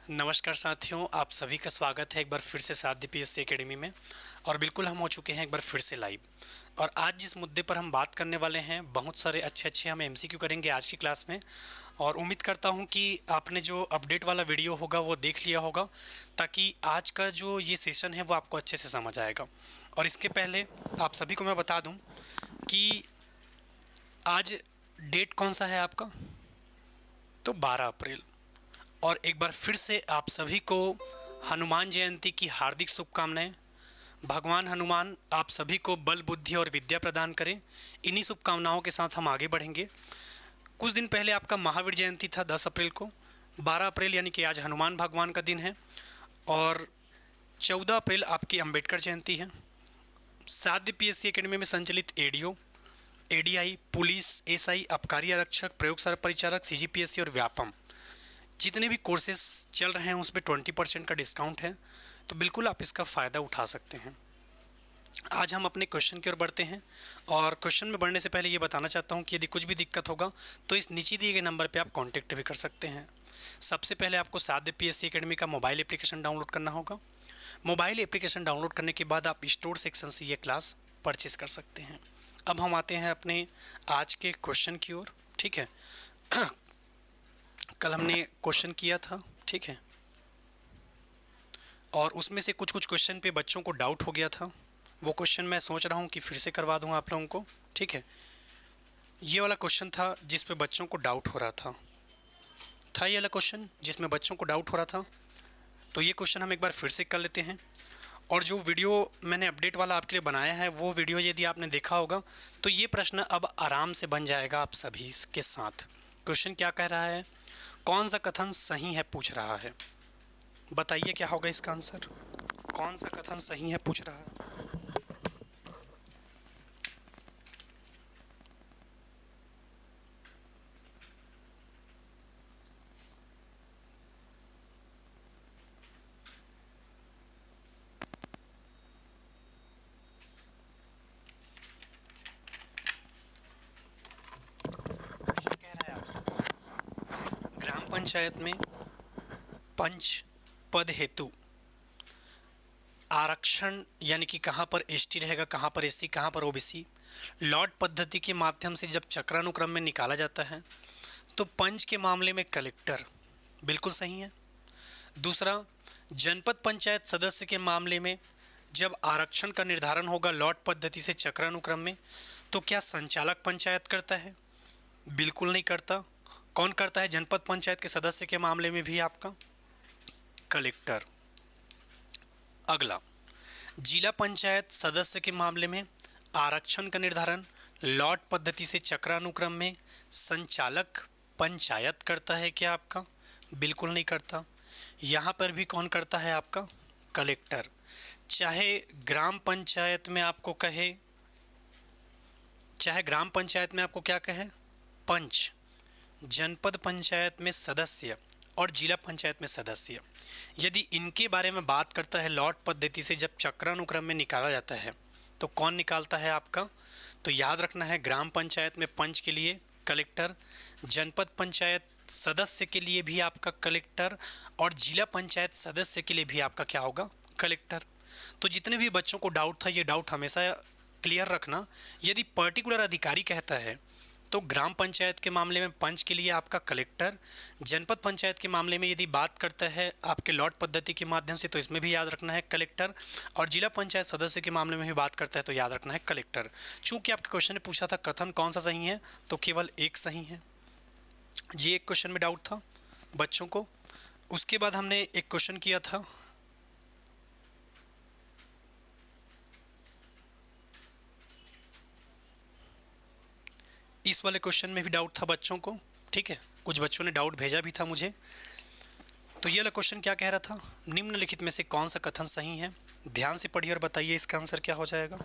नमस्कार साथियों, आप सभी का स्वागत है एक बार फिर से साध्य पीएससी एकेडमी में। और बिल्कुल हम हो चुके हैं एक बार फिर से लाइव। और आज जिस मुद्दे पर हम बात करने वाले हैं, बहुत सारे अच्छे हम एमसीक्यू करेंगे आज की क्लास में। और उम्मीद करता हूं कि आपने जो अपडेट वाला वीडियो होगा वो देख लिया होगा, ताकि आज का जो ये सेशन है वो आपको अच्छे से समझ आएगा। और इसके पहले आप सभी को मैं बता दूँ कि आज डेट कौन सा है आपका, तो 12 अप्रैल। और एक बार फिर से आप सभी को हनुमान जयंती की हार्दिक शुभकामनाएं। भगवान हनुमान आप सभी को बल बुद्धि और विद्या प्रदान करें। इन्हीं शुभकामनाओं के साथ हम आगे बढ़ेंगे। कुछ दिन पहले आपका महावीर जयंती था 10 अप्रैल को। 12 अप्रैल यानी कि आज हनुमान भगवान का दिन है। और 14 अप्रैल आपकी अंबेडकर जयंती है। साध्य पीएससी एकेडमी में संचालित एडीओ, एडीआई, पुलिस, एसआई, आबकारी आरक्षक, प्रयोगशाला परिचारक, सीजीपीएससी और व्यापम, जितने भी कोर्सेज चल रहे हैं उस पर 20% का डिस्काउंट है। तो बिल्कुल आप इसका फ़ायदा उठा सकते हैं। आज हम अपने क्वेश्चन की ओर बढ़ते हैं। और क्वेश्चन में बढ़ने से पहले ये बताना चाहता हूँ कि यदि कुछ भी दिक्कत होगा तो इस नीचे दिए गए नंबर पे आप कांटेक्ट भी कर सकते हैं। सबसे पहले आपको साध्य पीएससी एकेडमी का मोबाइल एप्लीकेशन डाउनलोड करना होगा। मोबाइल एप्लीकेशन डाउनलोड करने के बाद आप स्टोर सेक्शन से ये क्लास परचेस कर सकते हैं। अब हम आते हैं अपने आज के क्वेश्चन की ओर। ठीक है, कल हमने क्वेश्चन किया था, ठीक है, और उसमें से कुछ कुछ क्वेश्चन पे बच्चों को डाउट हो गया था। वो क्वेश्चन मैं सोच रहा हूँ कि फिर से करवा दूँ आप लोगों को। ठीक है, ये वाला क्वेश्चन था जिस पे बच्चों को डाउट हो रहा था ये वाला क्वेश्चन जिसमें बच्चों को डाउट हो रहा था। तो ये क्वेश्चन हम एक बार फिर से कर लेते हैं। और जो वीडियो मैंने अपडेट वाला आपके लिए बनाया है, वो वीडियो यदि आपने देखा होगा तो ये प्रश्न अब आराम से बन जाएगा आप सभी के साथ। क्वेश्चन क्या कह रहा है, कौन सा कथन सही है पूछ रहा है। बताइए क्या होगा इसका आंसर। कौन सा कथन सही है पूछ रहा है। क्वेश्चन कह रहा है आपसे, ग्राम पंचायत में पंच पद हेतु आरक्षण यानी कि कहाँ पर एसटी रहेगा, कहाँ पर एससी, कहाँ पर ओबीसी, लॉट पद्धति के माध्यम से जब चक्रानुक्रम में निकाला जाता है तो पंच के मामले में कलेक्टर, बिल्कुल सही है। दूसरा, जनपद पंचायत सदस्य के मामले में जब आरक्षण का निर्धारण होगा लॉट पद्धति से चक्रानुक्रम में, तो क्या संचालक पंचायत करता है, बिल्कुल नहीं करता। कौन करता है जनपद पंचायत के सदस्य के मामले में भी, आपका कलेक्टर। अगला, जिला पंचायत सदस्य के मामले में आरक्षण का निर्धारण लॉट पद्धति से चक्रानुक्रम में संचालक पंचायत करता है क्या, आपका बिल्कुल नहीं करता। यहाँ पर भी कौन करता है, आपका कलेक्टर। चाहे ग्राम पंचायत में आपको कहे, चाहे ग्राम पंचायत में आपको क्या कहे, पंच, जनपद पंचायत में सदस्य और जिला पंचायत में सदस्य, यदि इनके बारे में बात करता है लॉट पद्धति से जब चक्रानुक्रम में निकाला जाता है तो कौन निकालता है, आपका। तो याद रखना है, ग्राम पंचायत में पंच के लिए कलेक्टर, जनपद पंचायत सदस्य के लिए भी आपका कलेक्टर, और जिला पंचायत सदस्य के लिए भी आपका क्या होगा, कलेक्टर। तो जितने भी बच्चों को डाउट था, ये डाउट हमेशा क्लियर रखना। यदि पर्टिकुलर अधिकारी कहता है तो ग्राम पंचायत के मामले में पंच के लिए आपका कलेक्टर, जनपद पंचायत के मामले में यदि बात करता है आपके लॉट पद्धति के माध्यम से तो इसमें भी याद रखना है कलेक्टर, और जिला पंचायत सदस्य के मामले में भी बात करता है तो याद रखना है कलेक्टर। चूंकि आपके क्वेश्चन ने पूछा था कथन कौन सा सही है, तो केवल एक सही है। ये एक क्वेश्चन में डाउट था बच्चों को। उसके बाद हमने एक क्वेश्चन किया था, इस वाले क्वेश्चन में भी डाउट था बच्चों को। ठीक है, कुछ बच्चों ने डाउट भेजा भी था मुझे। तो ये वाला क्वेश्चन क्या कह रहा था, निम्नलिखित में से कौन सा कथन सही है। ध्यान से पढ़िए और बताइए इसका आंसर क्या हो जाएगा।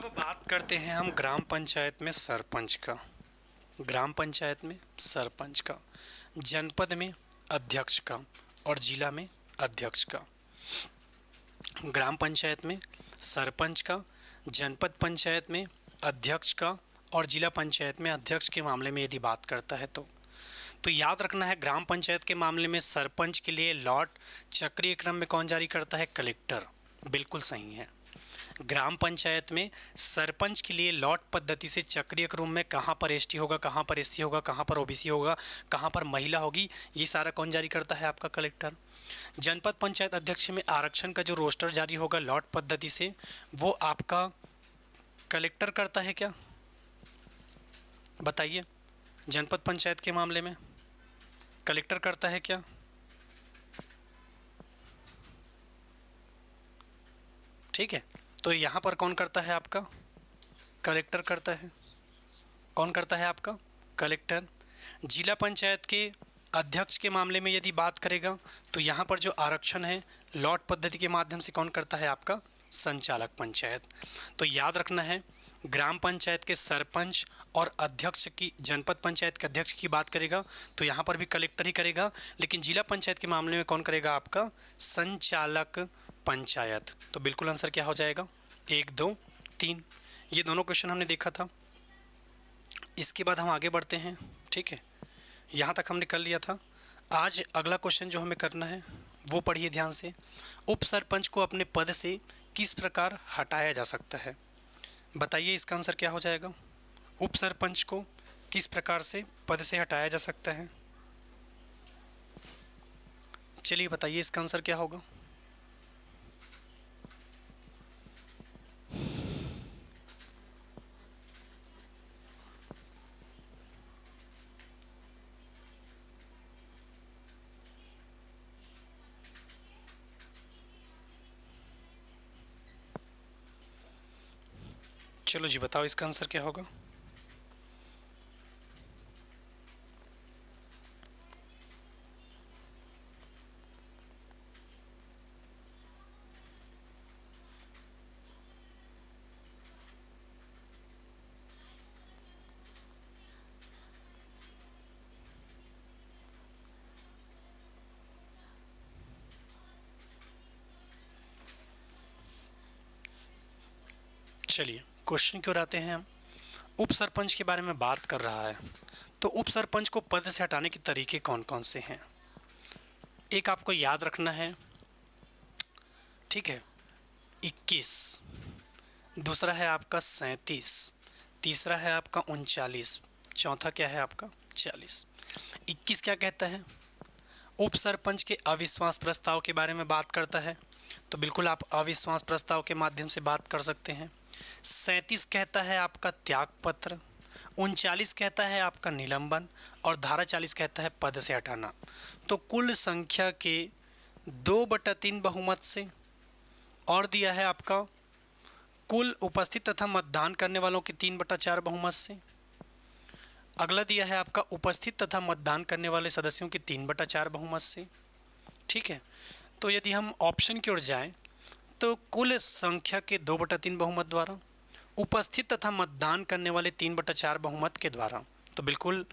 अब बात करते हैं हम ग्राम पंचायत में सरपंच का। ग्राम पंचायत में सरपंच का, जनपद में अध्यक्ष का और जिला में अध्यक्ष का। ग्राम पंचायत में सरपंच का, जनपद पंचायत में अध्यक्ष का और जिला पंचायत में अध्यक्ष के मामले में यदि बात करता है तो याद रखना है, ग्राम पंचायत के मामले में सरपंच के लिए लॉट चक्रीय क्रम में कौन जारी करता है? कलेक्टर। बिल्कुल सही है। ग्राम पंचायत में सरपंच के लिए लॉट पद्धति से चक्रीय क्रम में कहाँ पर एसटी होगा, कहाँ पर एससी होगा, कहाँ पर ओबीसी होगा, कहाँ पर महिला होगी, ये सारा कौन जारी करता है? आपका कलेक्टर। जनपद पंचायत अध्यक्ष में आरक्षण का जो रोस्टर जारी होगा लॉट पद्धति से, वो आपका कलेक्टर करता है क्या? बताइए, जनपद पंचायत के मामले में कलेक्टर करता है क्या? ठीक है, तो यहाँ पर कौन करता है? आपका कलेक्टर करता है। कौन करता है? आपका कलेक्टर। जिला पंचायत के अध्यक्ष के मामले में यदि बात करेगा तो यहाँ पर जो आरक्षण है लॉट पद्धति के माध्यम से कौन करता है? आपका संचालक पंचायत। तो याद रखना है, ग्राम पंचायत के सरपंच और अध्यक्ष की, जनपद पंचायत के अध्यक्ष की बात करेगा तो यहाँ पर भी कलेक्टर ही करेगा, लेकिन जिला पंचायत के मामले में कौन करेगा? आपका संचालक पंचायत। तो बिल्कुल आंसर क्या हो जाएगा? 1, 2, 3। ये दोनों क्वेश्चन हमने देखा था। इसके बाद हम आगे बढ़ते हैं। ठीक है, यहाँ तक हमने कर लिया था। आज अगला क्वेश्चन जो हमें करना है वो पढ़िए ध्यान से। उप सरपंच को अपने पद से किस प्रकार हटाया जा सकता है? बताइए, इसका आंसर क्या हो जाएगा? उप सरपंच को किस प्रकार से पद से हटाया जा सकता है? चलिए बताइए, इसका आंसर क्या होगा? चलो जी, बताओ इसका आंसर क्या होगा? चलिए क्वेश्चन की ओर आते हैं हम। उप सरपंच के बारे में बात कर रहा है, तो उप सरपंच को पद से हटाने के तरीके कौन कौन से हैं? एक आपको याद रखना है, ठीक है, 21, दूसरा है आपका 37, तीसरा है आपका 39, चौथा क्या है? आपका 40। 21 क्या कहता है? उप सरपंच के अविश्वास प्रस्ताव के बारे में बात करता है, तो बिल्कुल आप अविश्वास प्रस्ताव के माध्यम से बात कर सकते हैं। 37 कहता है आपका त्यागपत्र, 39 कहता है आपका निलंबन और धारा 40 कहता है पद से हटाना। तो कुल संख्या के 2/3 बहुमत से, और दिया है आपका कुल उपस्थित तथा मतदान करने वालों के 3/4 बहुमत से। अगला दिया है आपका उपस्थित तथा मतदान करने वाले सदस्यों के 3/4 बहुमत से। ठीक है, तो यदि हम ऑप्शन की ओर जाएं तो कुल संख्या के 2/3 बहुमत द्वारा, उपस्थित तथा मतदान करने वाले 3/4 बहुमत के द्वारा। तो बिल्कुल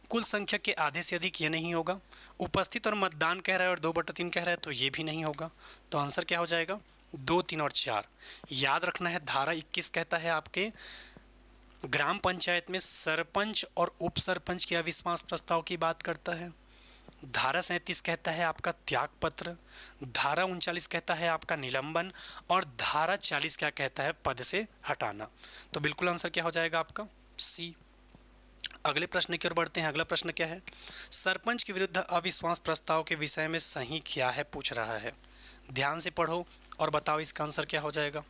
कुल संख्या के आधे से अधिक ये नहीं होगा। उपस्थित और मतदान कह रहा है और 2/3 कह रहा है, तो ये भी नहीं होगा। तो आंसर क्या हो जाएगा? 2, 3 और 4। याद रखना है, धारा 21 कहता है आपके ग्राम पंचायत में सरपंच और उप सरपंच के अविश्वास प्रस्ताव की बात करता है। धारा 37 कहता है आपका त्यागपत्र, धारा 39 कहता है आपका निलंबन और धारा 40 क्या कहता है? पद से हटाना। तो बिल्कुल आंसर क्या हो जाएगा? आपका सी। अगले प्रश्न की ओर बढ़ते हैं। अगला प्रश्न क्या है? सरपंच के विरुद्ध अविश्वास प्रस्ताव के विषय में सही क्या है, पूछ रहा है। ध्यान से पढ़ो और बताओ इसका आंसर क्या हो जाएगा।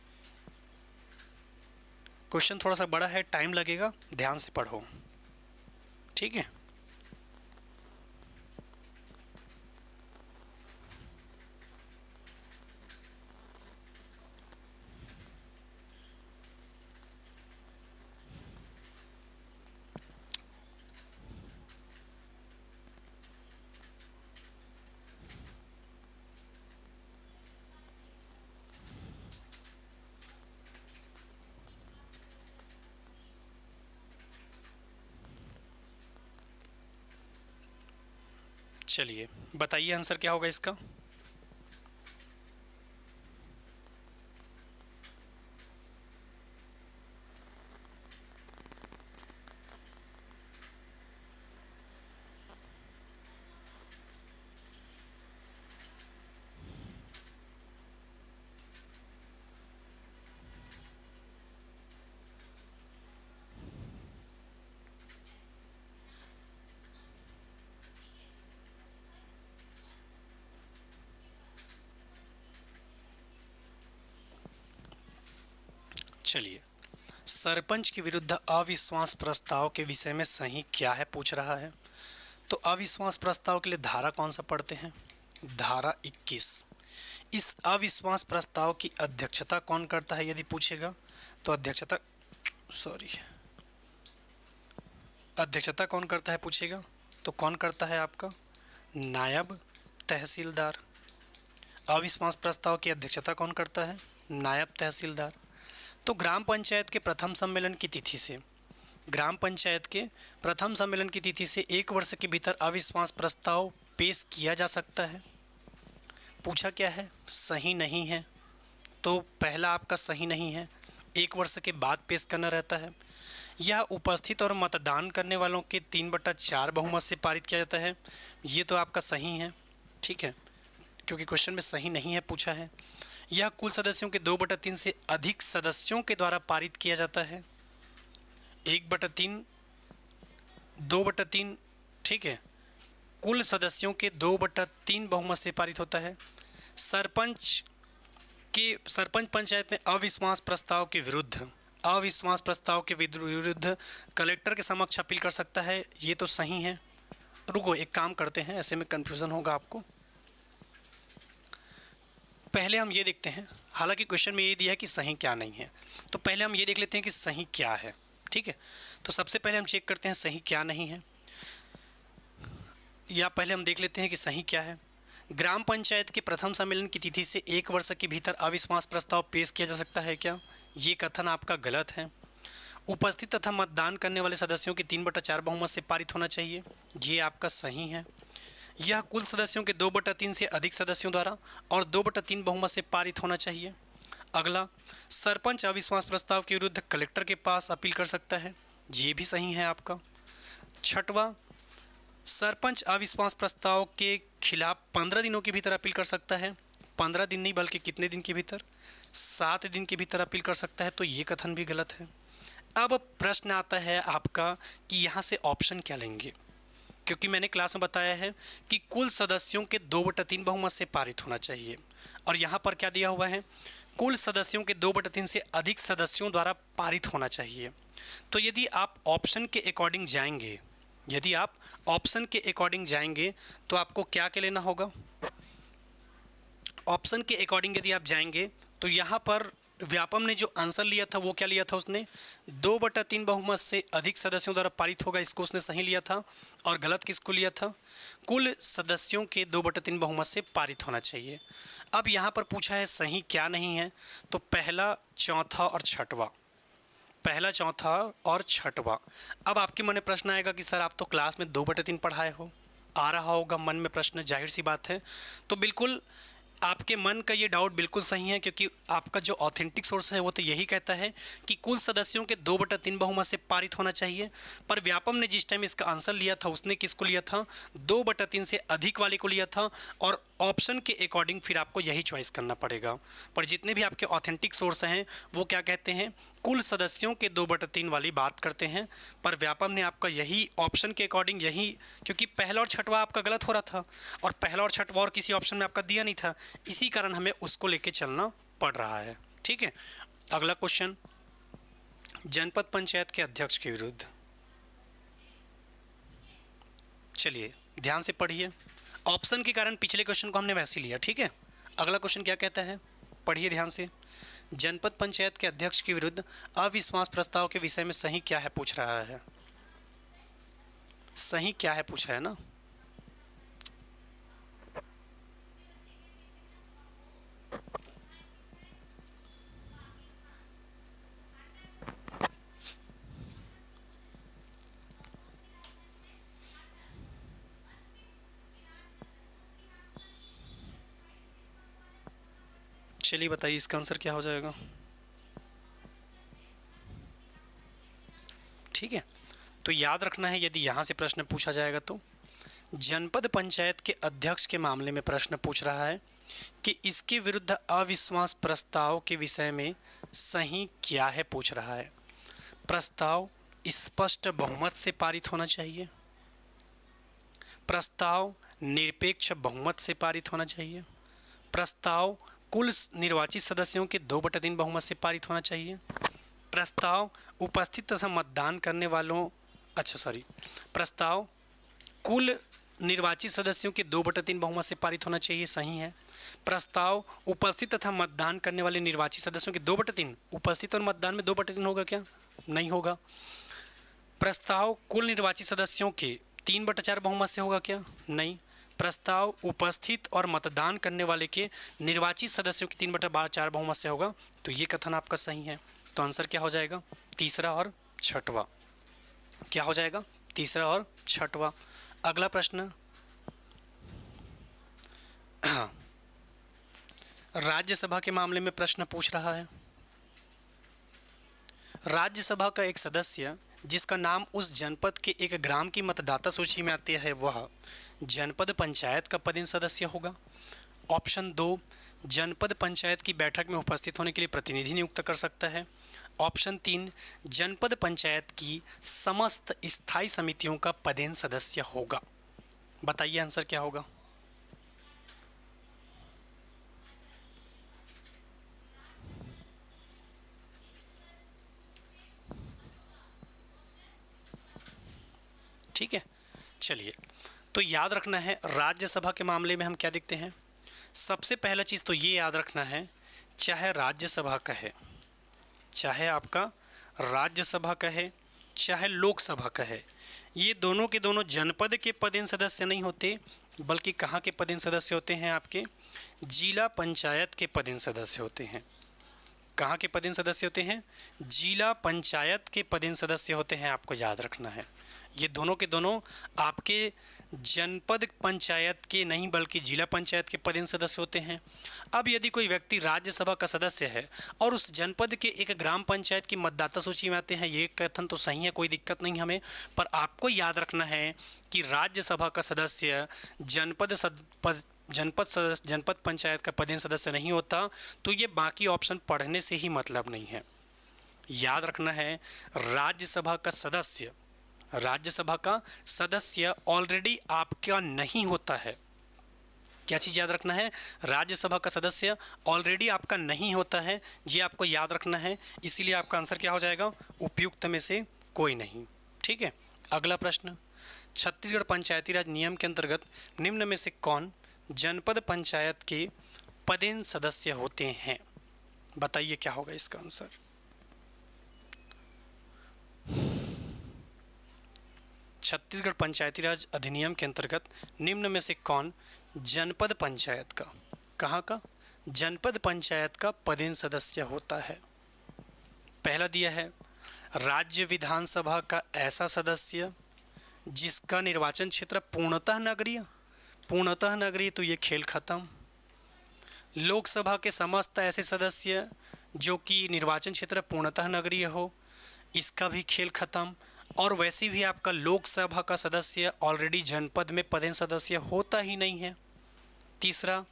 क्वेश्चन थोड़ा सा बड़ा है, टाइम लगेगा, ध्यान से पढ़ो। ठीक है, चलिए बताइए आंसर क्या होगा इसका। चलिए, सरपंच के विरुद्ध अविश्वास प्रस्ताव के विषय में सही क्या है पूछ रहा है। तो अविश्वास प्रस्ताव के लिए धारा कौन सा पढ़ते हैं, धारा 21। इस अविश्वास प्रस्ताव की अध्यक्षता कौन करता है यदि पूछेगा तो अध्यक्षता कौन करता है पूछेगा तो कौन करता है, आपका नायब तहसीलदार। अविश्वास प्रस्ताव की अध्यक्षता कौन करता है, नायब तहसीलदार। तो ग्राम पंचायत के प्रथम सम्मेलन की तिथि से, ग्राम पंचायत के प्रथम सम्मेलन की तिथि से 1 वर्ष के भीतर अविश्वास प्रस्ताव पेश किया जा सकता है। पूछा क्या है, सही नहीं है, तो पहला आपका सही नहीं है, 1 वर्ष के बाद पेश करना रहता है। यह उपस्थित और मतदान करने वालों के 3/4 बहुमत से पारित किया जाता है, ये तो आपका सही है, ठीक है, क्योंकि क्वेश्चन में सही नहीं है पूछा है। यह कुल सदस्यों के 2/3 से अधिक सदस्यों के द्वारा पारित किया जाता है, 1/3 2/3, ठीक है, कुल सदस्यों के 2/3 बहुमत से पारित होता है। सरपंच पंचायत में अविश्वास प्रस्ताव के विरुद्ध कलेक्टर के समक्ष अपील कर सकता है, ये तो सही है। रुको एक काम करते हैं, ऐसे में कंफ्यूजन होगा आपको। पहले हम ये देखते हैं, हालांकि क्वेश्चन में ये दिया है कि सही क्या नहीं है, तो पहले हम ये देख लेते हैं कि सही क्या है, ठीक है। तो सबसे पहले हम चेक करते हैं सही क्या नहीं है, या पहले हम देख लेते हैं कि सही क्या है। ग्राम पंचायत के प्रथम सम्मेलन की तिथि से 1 वर्ष के भीतर अविश्वास प्रस्ताव पेश किया जा सकता है क्या, ये कथन आपका गलत है। उपस्थित तथा मतदान करने वाले सदस्यों के 3/4 बहुमत से पारित होना चाहिए, ये आपका सही है। यह कुल सदस्यों के 2/3 से अधिक सदस्यों द्वारा और 2/3 बहुमत से पारित होना चाहिए। अगला, सरपंच अविश्वास प्रस्ताव के विरुद्ध कलेक्टर के पास अपील कर सकता है, ये भी सही है आपका। छठवां, सरपंच अविश्वास प्रस्ताव के खिलाफ 15 दिनों के भीतर अपील कर सकता है, 15 दिन नहीं बल्कि कितने दिन के भीतर, 7 दिन के भीतर अपील कर सकता है, तो ये कथन भी गलत है। अब प्रश्न आता है आपका कि यहाँ से ऑप्शन क्या लेंगे, क्योंकि मैंने क्लास में बताया है कि कुल सदस्यों के 2/3 बहुमत से पारित होना चाहिए, और यहाँ पर क्या दिया हुआ है, कुल सदस्यों के 2/3 से अधिक सदस्यों द्वारा पारित होना चाहिए। तो यदि आप ऑप्शन के अकॉर्डिंग जाएंगे, तो आपको क्या क्या लेना होगा, ऑप्शन के अकॉर्डिंग यदि आप जाएंगे तो यहाँ पर व्यापम ने जो आंसर लिया था वो क्या लिया था, उसने 2/3 बहुमत से अधिक सदस्यों द्वारा पारित होगा, इसको उसने सही लिया था, और गलत किसको लिया था, कुल सदस्यों के 2/3 बहुमत से पारित होना चाहिए। अब यहाँ पर पूछा है सही क्या नहीं है, तो पहला चौथा और छठवा। अब आपके मन में प्रश्न आएगा कि सर आप तो क्लास में 2/3 पढ़ाए हो, आ रहा होगा मन में प्रश्न, जाहिर सी बात है। तो बिल्कुल आपके मन का ये डाउट बिल्कुल सही है, क्योंकि आपका जो ऑथेंटिक सोर्स है वो तो यही कहता है कि कुल सदस्यों के 2/3 बहुमत से पारित होना चाहिए। पर व्यापम ने जिस टाइम इसका आंसर लिया था उसने किसको लिया था, 2/3 से अधिक वाले को लिया था, और ऑप्शन के अकॉर्डिंग फिर आपको यही चॉइस करना पड़ेगा। पर जितने भी आपके ऑथेंटिक सोर्स हैं वो क्या कहते हैं, कुल सदस्यों के 2/3 वाली बात करते हैं। पर व्यापम ने आपका यही ऑप्शन के अकॉर्डिंग यही, क्योंकि पहला और छठवा आपका गलत हो रहा था, और पहला और छठवा और किसी ऑप्शन में आपका दिया नहीं था, इसी कारण हमें उसको लेके चलना पड़ रहा है, ठीक है। अगला क्वेश्चन, जनपद पंचायत के अध्यक्ष के विरुद्ध, चलिए ध्यान से पढ़िए, ऑप्शन के कारण पिछले क्वेश्चन को हमने वैसे लिया, ठीक है। अगला क्वेश्चन क्या कहता है, पढ़िए ध्यान से। जनपद पंचायत के अध्यक्ष के विरुद्ध अविश्वास प्रस्ताव के विषय में सही क्या है पूछ रहा है, सही क्या है पूछा है ना। चलिए बताइए इसका आंसर क्या हो जाएगा। ठीक है, तो याद रखना है यदि यहाँ से प्रश्न पूछा जाएगा तो जनपद पंचायत के अध्यक्ष के मामले में प्रश्न पूछ रहा है कि इसके विरुद्ध अविश्वास प्रस्ताव के विषय में सही क्या है, पूछ रहा है। प्रस्ताव स्पष्ट बहुमत से पारित होना चाहिए, प्रस्ताव निरपेक्ष बहुमत से पारित होना चाहिए, प्रस्ताव कुल निर्वाचित सदस्यों के 2/3 बहुमत से पारित होना चाहिए, प्रस्ताव उपस्थित तथा मतदान करने वालों प्रस्ताव कुल निर्वाचित सदस्यों के 2/3 बहुमत से पारित होना चाहिए, सही है। प्रस्ताव उपस्थित तथा मतदान करने वाले निर्वाचित सदस्यों के 2/3, उपस्थित और मतदान में 2/3 होगा क्या, नहीं होगा। प्रस्ताव कुल निर्वाचित सदस्यों के 3/4 बहुमत से होगा क्या, नहीं। प्रस्ताव उपस्थित और मतदान करने वाले के निर्वाचित सदस्यों के 3/4 बहुमत से होगा, तो ये कथन आपका सही है। तो आंसर क्या हो जाएगा, तीसरा और छठवां। क्या हो जाएगा, तीसरा और छठवां। अगला प्रश्न, राज्यसभा के मामले में प्रश्न पूछ रहा है। राज्यसभा का एक सदस्य जिसका नाम उस जनपद के एक ग्राम की मतदाता सूची में आते है वह जनपद पंचायत का पदेन सदस्य होगा। ऑप्शन 2, जनपद पंचायत की बैठक में उपस्थित होने के लिए प्रतिनिधि नियुक्त कर सकता है। ऑप्शन 3, जनपद पंचायत की समस्त स्थायी समितियों का पदेन सदस्य होगा। बताइए आंसर क्या होगा। ठीक है, चलिए, तो याद रखना है राज्यसभा के मामले में हम क्या देखते हैं। सबसे पहला चीज़ तो ये याद रखना है, चाहे राज्यसभा का है, चाहे आपका राज्यसभा का है, चाहे लोकसभा का है, ये दोनों के दोनों जनपद के पदेन सदस्य नहीं होते, बल्कि कहाँ के पदेन सदस्य होते हैं, आपके जिला पंचायत के पदेन सदस्य होते हैं। कहाँ के पदेन सदस्य होते हैं, जिला पंचायत के पदेन सदस्य होते हैं, आपको याद रखना है। ये दोनों के दोनों आपके जनपद पंचायत के नहीं बल्कि जिला पंचायत के पदेन सदस्य होते हैं। अब यदि कोई व्यक्ति राज्यसभा का सदस्य है और उस जनपद के एक ग्राम पंचायत की मतदाता सूची में आते हैं, ये कथन तो सही है, कोई दिक्कत नहीं हमें, पर आपको याद रखना है कि राज्यसभा का सदस्य जनपद पंचायत का पदेन सदस्य नहीं होता, तो ये बाकी ऑप्शन पढ़ने से ही मतलब नहीं है। याद रखना है राज्यसभा का सदस्य ऑलरेडी आपका नहीं होता है। क्या चीज़ याद रखना है, राज्यसभा का सदस्य ऑलरेडी आपका नहीं होता है, ये आपको याद रखना है। इसीलिए आपका आंसर क्या हो जाएगा, उपयुक्त में से कोई नहीं। ठीक है, अगला प्रश्न, छत्तीसगढ़ पंचायती राज नियम के अंतर्गत निम्न में से कौन जनपद पंचायत के पदेन सदस्य होते हैं। बताइए क्या होगा इसका आंसर। छत्तीसगढ़ पंचायती राज अधिनियम के अंतर्गत निम्न में से कौन जनपद पंचायत का, कहाँ का, जनपद पंचायत का पदेन सदस्य होता है। पहला दिया है राज्य विधानसभा का ऐसा सदस्य जिसका निर्वाचन क्षेत्र पूर्णतः नगरीय, तो ये खेल खत्म। लोकसभा के समस्त ऐसे सदस्य जो कि निर्वाचन क्षेत्र पूर्णतः नगरीय हो, इसका भी खेल खत्म। और वैसे भी आपका लोकसभा का सदस्य ऑलरेडी जनपद में पदेन सदस्य होता ही नहीं है। तीसरा,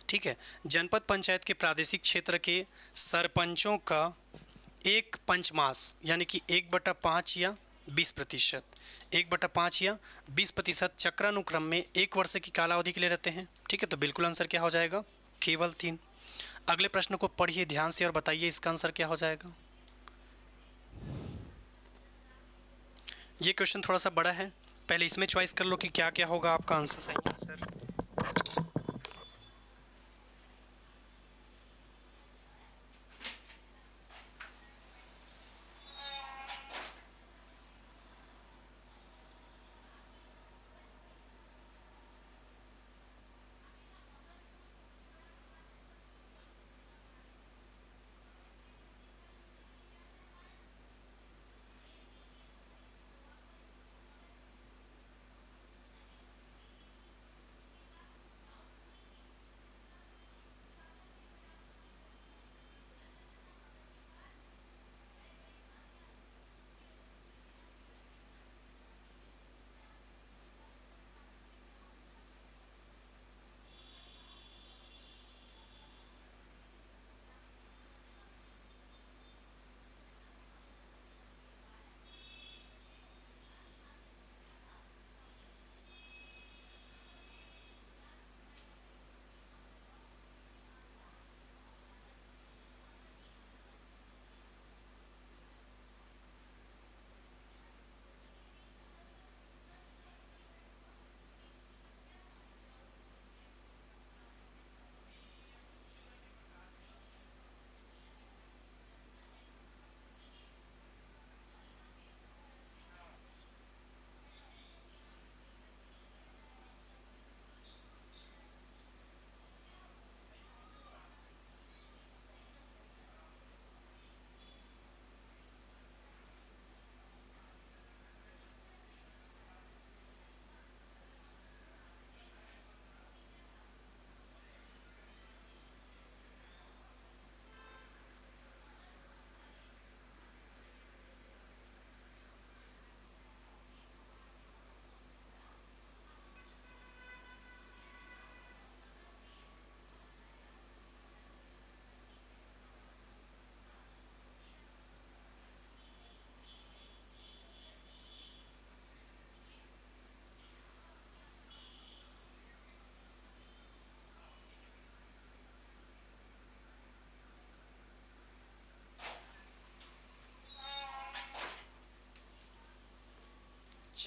ठीक है, जनपद पंचायत के प्रादेशिक क्षेत्र के सरपंचों का 1/5 यानी कि 1/5 या 20%, 1/5 या 20% चक्रानुक्रम में 1 वर्ष की कालावधि के लिए रहते हैं। ठीक है, तो बिल्कुल आंसर क्या हो जाएगा, केवल 3। अगले प्रश्न को पढ़िए ध्यान से और बताइए इसका आंसर क्या हो जाएगा। ये क्वेश्चन थोड़ा सा बड़ा है, पहले इसमें चॉइस कर लो कि क्या क्या होगा आपका आंसर, सही आंसर।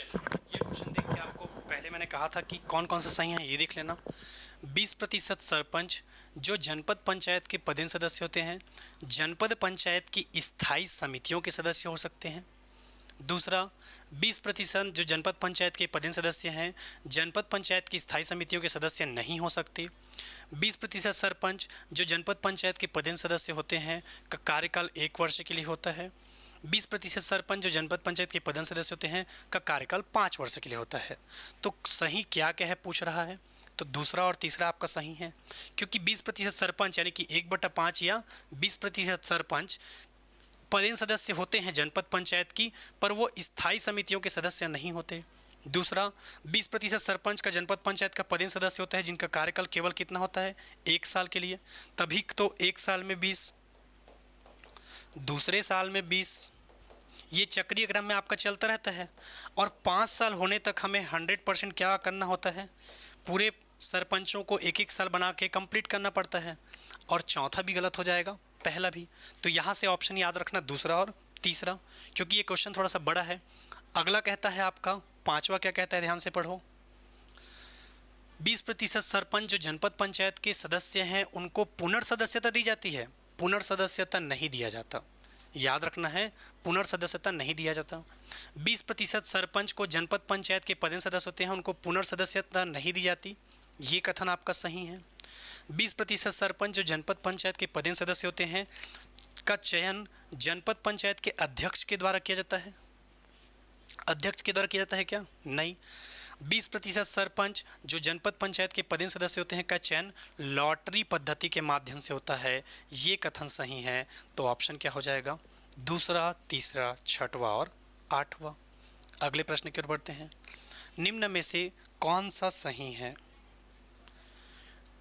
ये क्वेश्चन देख के आपको पहले मैंने कहा था कि कौन कौन से सही हैं, ये देख लेना। 20% सरपंच जो जनपद पंचायत के पदेन सदस्य होते हैं, जनपद पंचायत की स्थायी समितियों के सदस्य हो सकते हैं। दूसरा, 20% जो जनपद पंचायत के पदेन सदस्य हैं, जनपद पंचायत की स्थायी समितियों के सदस्य नहीं हो सकते। 20% सरपंच जो जनपद पंचायत के पदेन सदस्य होते हैं का कार्यकाल 1 वर्ष के लिए होता है। 20% सरपंच जो जनपद पंचायत के पदेन सदस्य होते हैं का कार्यकाल 5 वर्ष के लिए होता है। तो सही क्या क्या है पूछ रहा है, तो दूसरा और तीसरा आपका सही है, क्योंकि 20% सरपंच यानी कि 1/5 या 20% सरपंच पदेन सदस्य होते हैं जनपद पंचायत की, पर वो स्थायी समितियों के सदस्य नहीं होते। दूसरा, 20% सरपंच का जनपद पंचायत का पदेन सदस्य होता है जिनका कार्यकाल केवल कितना होता है, 1 साल के लिए। तभी तो 1 साल में 20, दूसरे साल में 20, ये चक्रीय क्रम में आपका चलता रहता है। और 5 साल होने तक हमें 100% क्या करना होता है, पूरे सरपंचों को 1-1 साल बना के कंप्लीट करना पड़ता है। और चौथा भी गलत हो जाएगा, पहला भी। तो यहाँ से ऑप्शन याद रखना दूसरा और तीसरा, क्योंकि ये क्वेश्चन थोड़ा सा बड़ा है। अगला कहता है आपका पांचवा, क्या कहता है, ध्यान से पढ़ो। 20% सरपंच जो जनपद पंचायत के सदस्य हैं उनको पुनर्सदस्यता दी जाती है, पुनर्सदस्यता नहीं दिया जाता। याद रखना है, पुनर्सदस्यता नहीं दिया जाता। 20% सरपंच को जनपद पंचायत के पदेन सदस्य होते हैं उनको पुनर्सदस्यता नहीं दी जाती, ये कथन आपका सही है। 20% सरपंच जो जनपद पंचायत के पदेन सदस्य होते हैं का चयन जनपद पंचायत के अध्यक्ष के द्वारा किया जाता है, अध्यक्ष के द्वारा किया जाता है क्या, नहीं। 20% सरपंच जो जनपद पंचायत के पदेन सदस्य होते हैं का चयन लॉटरी पद्धति के माध्यम से होता है, ये कथन सही है। तो ऑप्शन क्या हो जाएगा, दूसरा, तीसरा, छठवां और आठवां। अगले प्रश्न की ओर बढ़ते हैं। निम्न में से कौन सा सही है।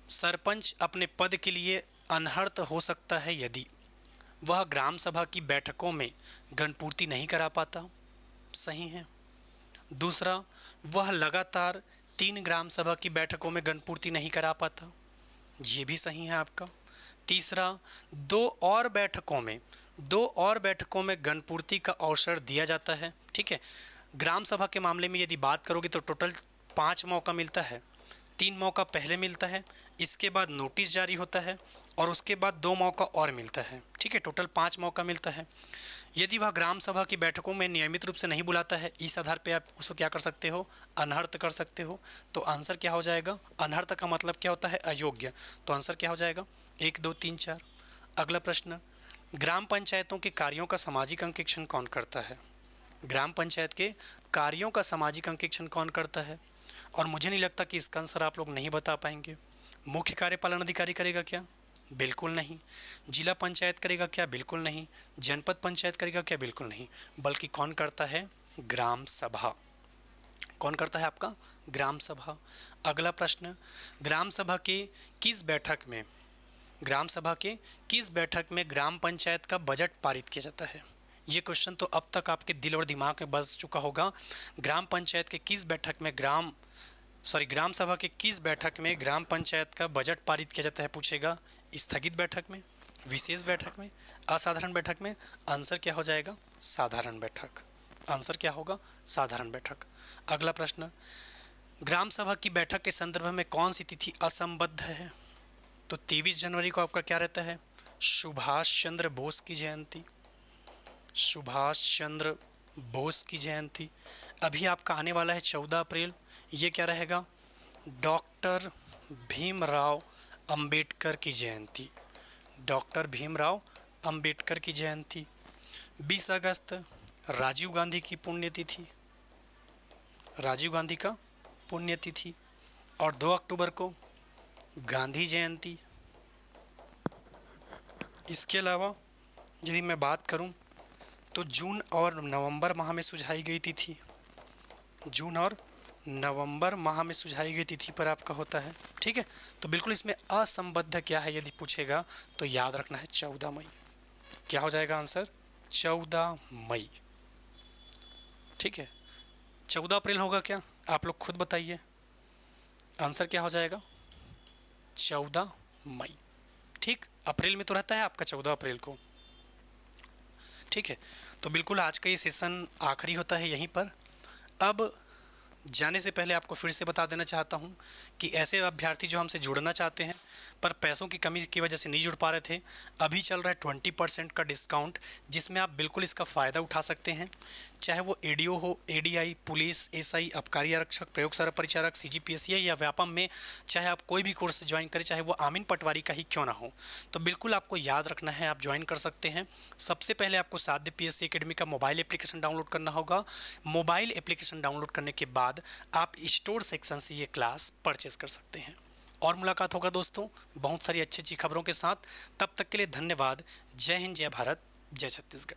सरपंच अपने पद के लिए अनर्हत हो सकता है यदि वह ग्राम सभा की बैठकों में गणपूर्ति नहीं करा पाता, सही है। दूसरा, वह लगातार 3 ग्राम सभा की बैठकों में गणपूर्ति नहीं करा पाता, ये भी सही है आपका। तीसरा, 2 और बैठकों में गणपूर्ति का अवसर दिया जाता है, ठीक है। ग्राम सभा के मामले में यदि बात करोगे तो टोटल 5 मौका मिलता है। 3 मौका पहले मिलता है, इसके बाद नोटिस जारी होता है और उसके बाद 2 मौका और मिलता है, ठीक है। टोटल 5 मौका मिलता है। यदि वह ग्राम सभा की बैठकों में नियमित रूप से नहीं बुलाता है, इस आधार पे आप उसको क्या कर सकते हो, अनर्हत कर सकते हो। तो आंसर क्या हो जाएगा, अनर्हत का मतलब क्या होता है, अयोग्य। तो आंसर क्या हो जाएगा, 1, 2, 3, 4। अगला प्रश्न, ग्राम पंचायतों के कार्यों का सामाजिक अंकेक्षण कौन करता है। ग्राम पंचायत के कार्यों का सामाजिक अंकेक्षण कौन करता है, और मुझे नहीं लगता कि इसका आंसर आप लोग नहीं बता पाएंगे। मुख्य कार्यपालन अधिकारी करेगा क्या, बिल्कुल नहीं। जिला पंचायत करेगा क्या, बिल्कुल नहीं। जनपद पंचायत करेगा क्या, बिल्कुल नहीं। बल्कि कौन करता है, ग्राम सभा। कौन करता है आपका, ग्राम सभा। अगला प्रश्न, ग्राम सभा के किस बैठक में ग्राम पंचायत का बजट पारित किया जाता है। ये क्वेश्चन तो अब तक आपके दिल और दिमाग में बस चुका होगा। ग्राम पंचायत के किस बैठक में ग्राम सभा के किस बैठक में ग्राम पंचायत का बजट पारित किया जाता है पूछेगा। स्थगित बैठक में, विशेष बैठक में, असाधारण बैठक में। आंसर क्या हो जाएगा, साधारण बैठक। आंसर क्या होगा, साधारण बैठक। अगला प्रश्न, ग्राम सभा की बैठक के संदर्भ में कौन सी तिथि असंबद्ध है। तो 23 जनवरी को आपका क्या रहता है, सुभाष चंद्र बोस की जयंती। सुभाष चंद्र बोस की जयंती। अभी आपका आने वाला है 14 अप्रैल, ये क्या रहेगा, डॉक्टर भीमराव अंबेडकर की जयंती। डॉक्टर भीमराव अंबेडकर की जयंती। 20 अगस्त राजीव गांधी की पुण्यतिथि, राजीव गांधी का पुण्यतिथि। और 2 अक्टूबर को गांधी जयंती। इसके अलावा यदि मैं बात करूं तो जून और नवंबर माह में सुझाई गई तिथि, जून और नवंबर माह में सुझाई गई तिथि पर आपका होता है, ठीक है। तो बिल्कुल इसमें असंबद्ध क्या है यदि पूछेगा तो याद रखना है 14 मई। क्या हो जाएगा आंसर, 14 मई, ठीक है। 14 अप्रैल होगा क्या, आप लोग खुद बताइए। आंसर क्या हो जाएगा, 14 मई, ठीक। अप्रैल में तो रहता है आपका 14 अप्रैल को, ठीक है। तो बिल्कुल आज का ये सेशन आखिरी होता है यहीं पर। अब जाने से पहले आपको फिर से बता देना चाहता हूं कि ऐसे अभ्यर्थी जो हमसे जुड़ना चाहते हैं पर पैसों की कमी की वजह से नहीं जुड़ पा रहे थे, अभी चल रहा है 20% का डिस्काउंट, जिसमें आप बिल्कुल इसका फ़ायदा उठा सकते हैं। चाहे वो एडीओ हो, एडीआई, पुलिस, एसआई, आबकारी आरक्षक, प्रयोगशाला परिचारक, सीजीपीएस या व्यापम में, चाहे आप कोई भी कोर्स ज्वाइन करें, चाहे वो आमीन पटवारी का ही क्यों ना हो, तो बिल्कुल आपको याद रखना है, आप ज्वाइन कर सकते हैं। सबसे पहले आपको साध्य पीएससी एकेडमी का मोबाइल एप्लीकेशन डाउनलोड करना होगा। मोबाइल एप्लीकेशन डाउनलोड करने के बाद आप स्टोर सेक्शन से ये क्लास परचेस कर सकते हैं। और मुलाकात होगा दोस्तों बहुत सारी अच्छी अच्छी खबरों के साथ। तब तक के लिए धन्यवाद। जय हिंद, जय भारत, जय छत्तीसगढ़।